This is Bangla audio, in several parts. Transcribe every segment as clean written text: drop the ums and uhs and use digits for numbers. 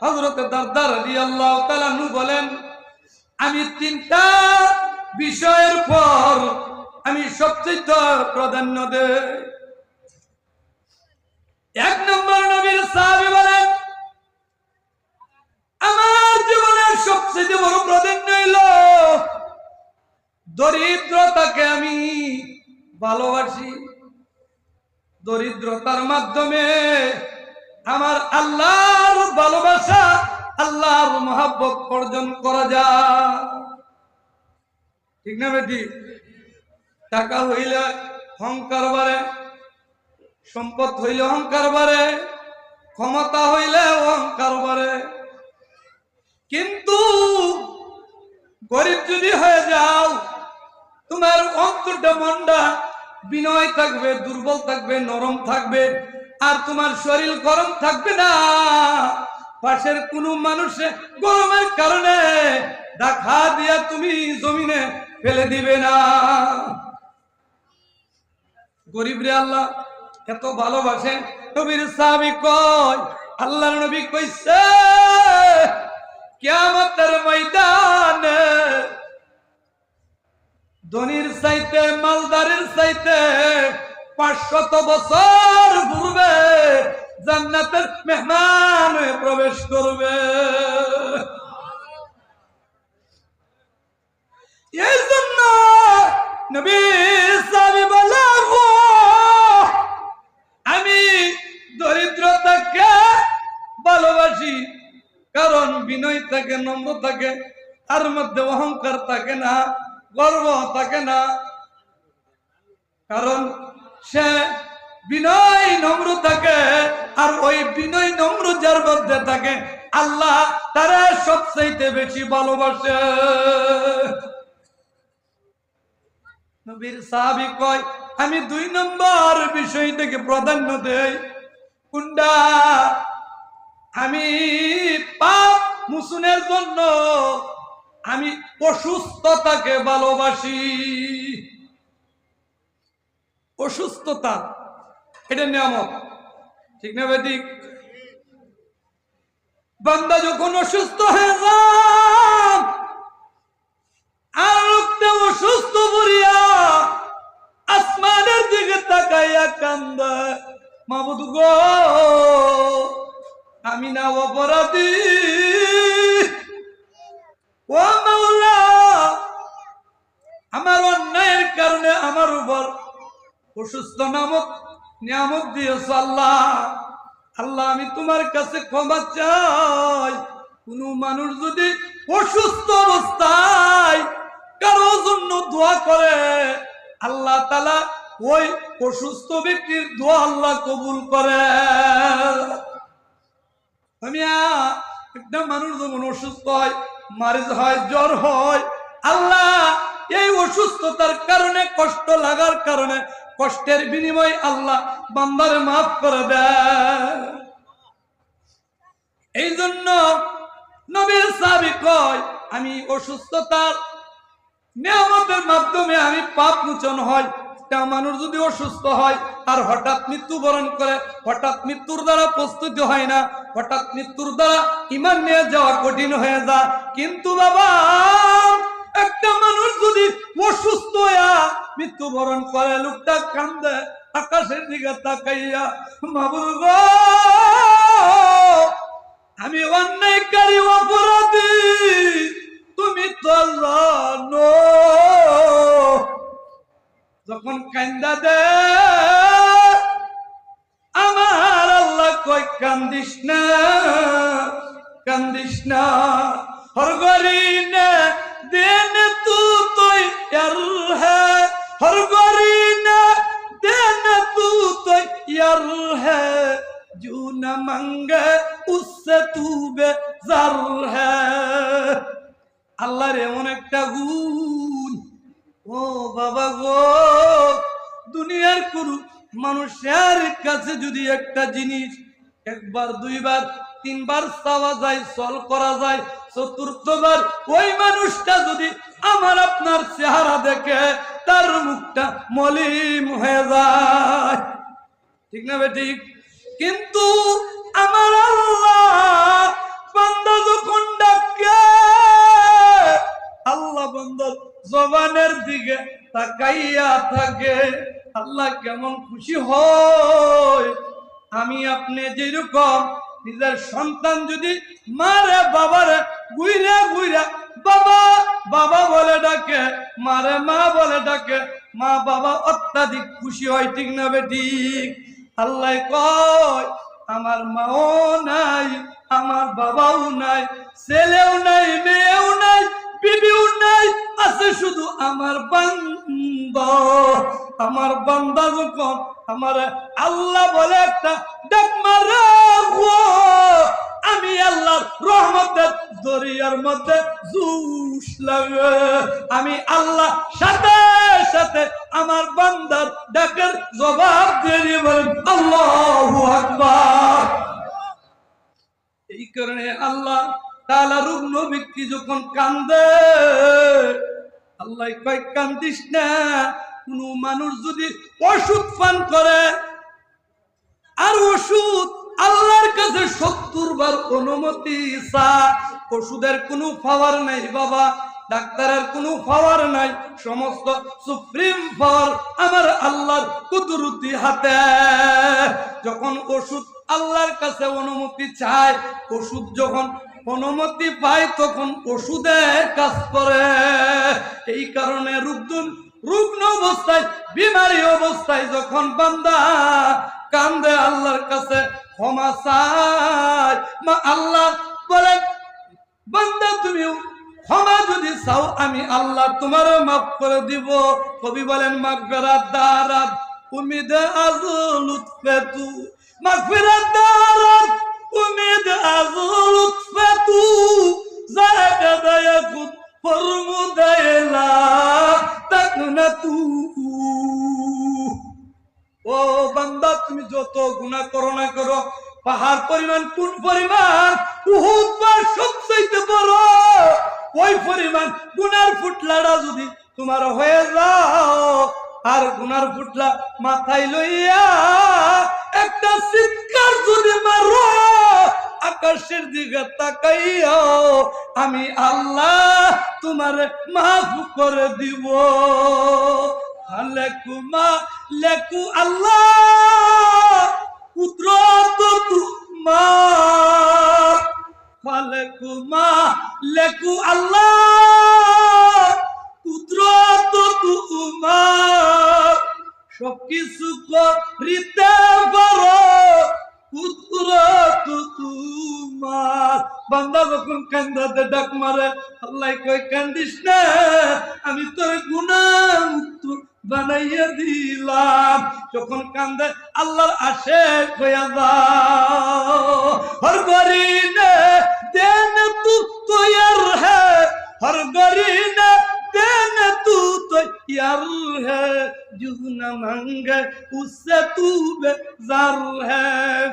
হযরত দারদা রাদিয়াল্লাহু তাআলা আনহু বলেন, আমি তিনটা বিষয়ের পর আমি সবচেয়ে প্রাধান্য দেই। এক নম্বর নবীর সাহাবী বলেন, আমার জীবনের সবচেয়ে বড় প্রাধান্য হলো দরিদ্রতাকে আমি ভালোবাসি। দরিদ্রতার মাধ্যমে আমার আল্লাহর ভালোবাসা, আল্লাহর মহব্বত অর্জন করা যায়। ঠিক না বেটি? টাকা হইলে অহংকার বাড়ে, সম্পদ হইলে অহংকার বাড়ে, ক্ষমতা হইলে অহংকার বাড়ে। কিন্তু গরিব যদি হয়ে যাও, তোমার অন্তরটা, মনটা বিনয় থাকবে, দুর্বল থাকবে, নরম থাকবে, আর তোমার শরীর গরম থাকবে না। পাশের কোনো মানুষে গরমের কারণে ধাক্কা দিয়া তুমি জমিনে ফেলে দিবে না। গরিবরে আল্লাহ এত ভালোবাসে। নবীর সাহাবী কয়, আল্লাহর নবী কইছে, কিয়ামতের ময়দানে ধনীর চাইতে, মালদারের চাইতে 500 বছর পূর্বে জান্নাতের মেহমান হয়ে প্রবেশ করবে। এই জন্য নবী সাহাবী বলে, আমি দরিদ্রতাকে ভালোবাসি, কারণ বিনয় থাকে, নম্র থাকে, তার মধ্যে অহংকার থাকে না, গর্ব থাকে না। কারণ সে বিনয় নম্র থাকে, আর ওই বিনয় নম্র যার মধ্যে থাকে, আল্লাহ তারা সবচাইতে বেশি ভালোবাসে। নবীর সাহাবী কয়, আমি 2 নম্বর বিষয়টাকে প্রাধান্য দেই। কোনটা? আমি পাপ মোচনের জন্য আমি অসুস্থতাকে ভালোবাসি। অসুস্থতা এটা নিয়ামত, ঠিক না বেটি? বান্দা যখন অসুস্থ হয়ে যায়, আর অসুস্থ পড়িয়া আসমানের দিকে তাকাইয়া কান্দে, মাবুদ গো, আমি না অপরাধী, ও মাওলা, আমার অন্যায়ের কারণে আমার উপর অসুস্থ নামক নিয়ামত দিয়েছ। আল্লাহ, আল্লাহ আমি তোমার কাছে ক্ষমা চাই। কোন মানুষ যদি অসুস্থ অবস্থায় কারো জন্য দোয়া করে, আল্লাহ তাআলা ওই অসুস্থ ব্যক্তির দোয়া আল্লাহ কবুল করে। আমি একটা মানুষ যখন অসুস্থ হয়, মারিজ হয়, জ্বর হয়, আল্লাহ এই অসুস্থতার কারণে, কষ্ট লাগার কারণে, কষ্টের বিনিময়ে আল্লাহ বান্দারে মাফ করে দেয়। এই জন্য নবীর সাহাবী কয়, আমি অসুস্থতার নিয়ামতের মাধ্যমে আমি পাপ মোচন হয়। মানুষ যদি অসুস্থ হয় আর হঠাৎ মৃত্যুবরণ করে, হঠাৎ মৃত্যুর দ্বারা প্রস্তুতি হয় না, হঠাৎ মৃত্যুর দ্বারা ঈমান নিয়ে যাওয়া কঠিন হয়ে যায়। কিন্তু বাবা, একটা মানুষ যদি অসুস্থ হইয়া মৃত্যুবরণ করে, লোকটা কান্দে আকাশের দিকে তাকাইয়া, মাবুদ গো, আমি অন্যায়কারী, অপরাধী, তুমি তো জানো। যখন কান্দা দে, আমার আল্লাহ কই, কান্দিস না, কান্দিস না, হর গরিনে দেন তু তুই ইয়ার হে, হর গরিনে দেন তু তুই ইয়ার হে, জু না মাঙ্গে উসসে তু বেজার হে। আল্লাহর এমন একটা গুণ, ও বাবা গো, দুনিয়ার কোন মানুষের কাছে যদি একটা জিনিস 1 বার 2 বার 3 বার চাওয়া যায়, চল করা যায়, 4র্থ বার ওই মানুষটা যদি আমার আপনার চেহারা দেখে, তার মুখটা মলিন হয়ে যায়, ঠিক না বেঠিক? কিন্তু আমার আল্লাহ তাকাইয়া থাকে, আল্লাহ কেমন খুশি হয়। আমি আপনি যেরকম নিজের সন্তান যদি মারে বাবারে গুইরা গুইরা বাবা বাবা বলে ডাকে, মারে মা বলে ডাকে, মা বাবা অত্যাধিক খুশি হয়, ঠিক না বেঠিক? আল্লাহ কয় আমার মাও নাই, আমার বাবাও নাই, ছেলেও নাই, মেয়েও নাই, বিবিও নাই, আছে শুধু আমার বান্দা। আমার বান্দা যখন আমার আল্লাহ বলে একটা ডাক মারে, আমি আল্লাহর রহমতের দরিয়ার মধ্যে জুস লাগে। আমি আল্লাহ সাথে সাথে আমার বান্দার ডাকের জবাব দিয়ে বলেন আল্লাহু আকবার। এই কারণে আল্লাহ তাআলা রুগ্ন ব্যক্তি যখন কান্দে, আল্লাহ কয় কান্দিস না। কোন মানুষ যদি ওষুধ পান করে, আর ওষুধ আল্লাহর কাছে 70 বার অনুমতি চা, ওষুধের কোনো পাওয়ার নাই বাবা, ডাক্তারের কোনো পাওয়ার নাই, সমস্ত সুপ্রিম পাওয়ার আমার আল্লাহর কুদরতি হাতে। যখন ওষুধ আল্লাহর কাছে অনুমতি চায়, ওষুধ যখন অনুমতি পায়, তখন ওষুধে কাজ করে। এই কারণে রুগ্ন অবস্থায়, বিমারি অবস্থায় যখন বান্দা কান্দে আল্লাহর কাছে ক্ষমা চায়, মা আল্লাহ বলেন বান্দা তুমি ক্ষমা যদি চাও আমি আল্লাহ তোমারও মাফ করে দিব। কবি বলেন মাগফিরাত দারাত উমিদ আজ লুৎফাতু, মাগফিরাত দারাত উমিদ আজ লুৎফাতু, জায়গা দায়াকুত ফরমুদাইলা তাকনাতু। ও বান্দা তুমি যত গুনাহ করো না করো, পাহাড় পরিমাণ কোন পরিমাণ, উহুদ পাহাড় সবচেয়ে বড়, ওই পরিমাণ গুনার ফুটলাটা যদি তোমার হয়ে যাও, আর গুনার ফুটলা মাথায় লইয়া একটা চিৎকার যদি মারো, আকাশের দিকে তাকাইয়া আমি আল্লাহ তোমারে মাফ করে দিব। লেকু আল্লাহ কুদরত তোমার, লেকু আল্লাহ কুদরত তোমার, সবকিছু করিতে পারো কুদরত তোমার। বান্দা যখন কান্দাতে ডাক মারে, আল্লাহ কই কান্দিস না, আমি তোর গুনাহ মুক্ত বানাইয়া দিলাম। যখন কান্দে আল্লাহর আশেক হইয়া যাও। হর গরিনে দেন তু তৈয়ার হ্যায়, হর গরিনে দেন তু তৈয়ার হ্যায়, জু না মাঙ্গে উসসে তু বেজার হ্যায়।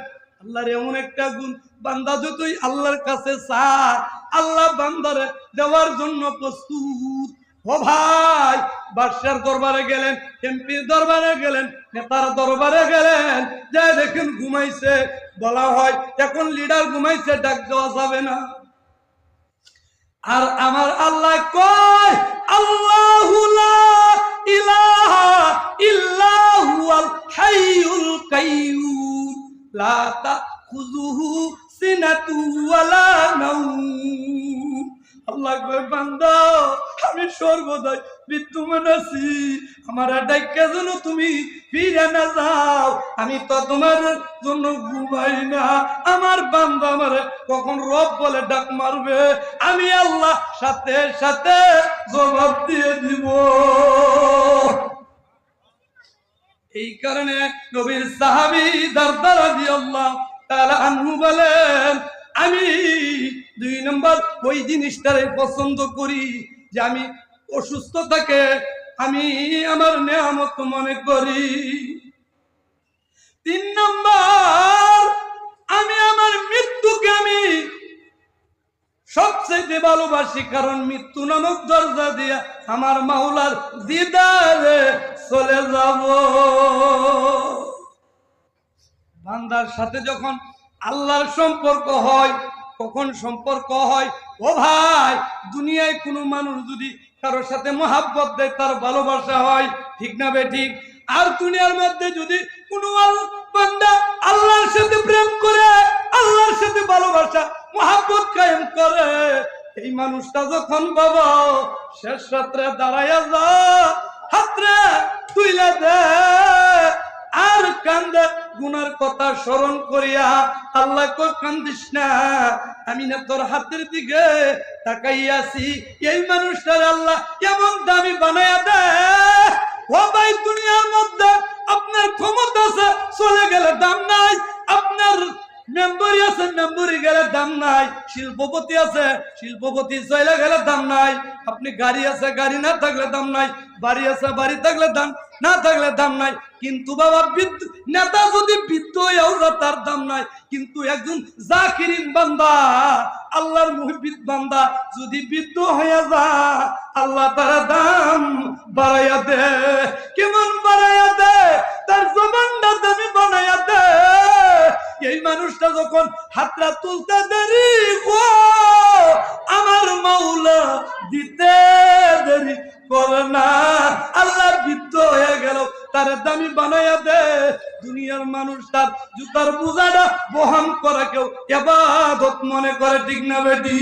আল্লাহর এমন একটা গুণ, বান্দা যতই আল্লাহর কাছে চায়, আল্লাহ বান্দারে দেওয়ার জন্য প্রস্তুত। ও ভাই, বাদশার দরবারে গেলেন, এমপির দরবারে গেলেন, নেতার দরবারে গেলেন, যে দেখেন ঘুমাইছে, বলা হয় এখন লিডার ঘুমাইছে, ডাক দেওয়া যাবে না। আর আমার আল্লাহ কয় আল্লাহু লা ইলাহা ইল্লা হুয়াল হাইয়ুল কাইয়্যুম লা তাখুযুহু সিনাতু ওয়ালা নাওম। আল্লাহ কয় বান্দা আমি সর্বদাই বিদ্যমান আছি, আমার ডাইকা যেন তুমি ফিরে না যাও। আমি তো তোমার জন্য ঘুমাই না। আমার বান্দা আমারে কখন রব বলে ডাক মারবে, আমি আল্লাহ সাথে সাথে জবাব দিয়ে দিব। এই কারণে নবীর সাহাবী দারদা রাদিয়াল্লাহু তাআলা আনহু বলেন, আমি 2 নম্বর ওই জিনিসটারে পছন্দ করি যে আমি অসুস্থ থাকে আমি আমার নেয়ামত মনে করি। 3 নম্বর আমি আমার মৃত্যুকে আমি সবচেয়ে ভালোবাসি, কারণ মৃত্যু নামক দরজা দিয়ে আমার মাওলার দিদারে চলে যাব। বান্দার সাথে যখন আল্লাহর সম্পর্ক হয়, কখন সম্পর্ক হয়? ও ভাই, দুনিয়ায় কোনো মানুষ যদি কারোর সাথে মহাব্বত দেয়, তার ভালোবাসা হয়, ঠিক না বেঠিক? আর দুনিয়ার মধ্যে যদি কোনো বান্দা আল্লাহর সাথে প্রেম করে, আল্লাহর সাথে ভালোবাসা মহাব্বত কায়েম করে, এই মানুষটা যখন বাবা শেষ রাত্রে দাঁড়াইয়া যা, হাতরে তুইলা দে আর কান্দে, গুনার কথা স্মরণ করিয়া আল্লাহ কো কান্দিস না, আমি না তোর হাতের দিকে তাকাইয়াছি। এই মানুষটার আল্লাহ কেমন দামি বানায়া দে। ও ভাই, দুনিয়ার মধ্যে আপনার ক্ষমতা আছে, চলে গেলে দাম নাই। আপনার মেম্বারি আছে, মেম্বারি গেলে দাম নাই। শিল্পপতি আছে, শিল্পপতি চলে গেলে দাম নাই। আপনি গাড়ি আছে, গাড়ি না থাকলে দাম নাই। বাড়ি আছে, বাড়ি থাকলে দাম না থাকলে দাম নাই। কিন্তু বাবা নেতা যদি বৃদ্ধ হয়েও তার দাম নাই। কিন্তু একজন জাকিরিন বান্দা, আল্লাহর মুহিব্বিত বান্দা যদি বৃদ্ধ হয়ে যা, আল্লাহ তার দাম বাড়াইয়া দে। কেমন বাড়াইয়া দে? তার জবানটা দামি বানাইয়া দে। এই মানুষটা যখন হাতটা তুলতে দেরি, ও আমার মাওলা দিতে দেরি করে না। আল্লাহ বৃদ্ধ হয়ে গেল, তার দামি বানাইয়া দে। দুনিয়ার মানুষ তার জুতার বোঝাটা বহন করা কেউ ইবাদত মনে করে, ঠিক না বেটি?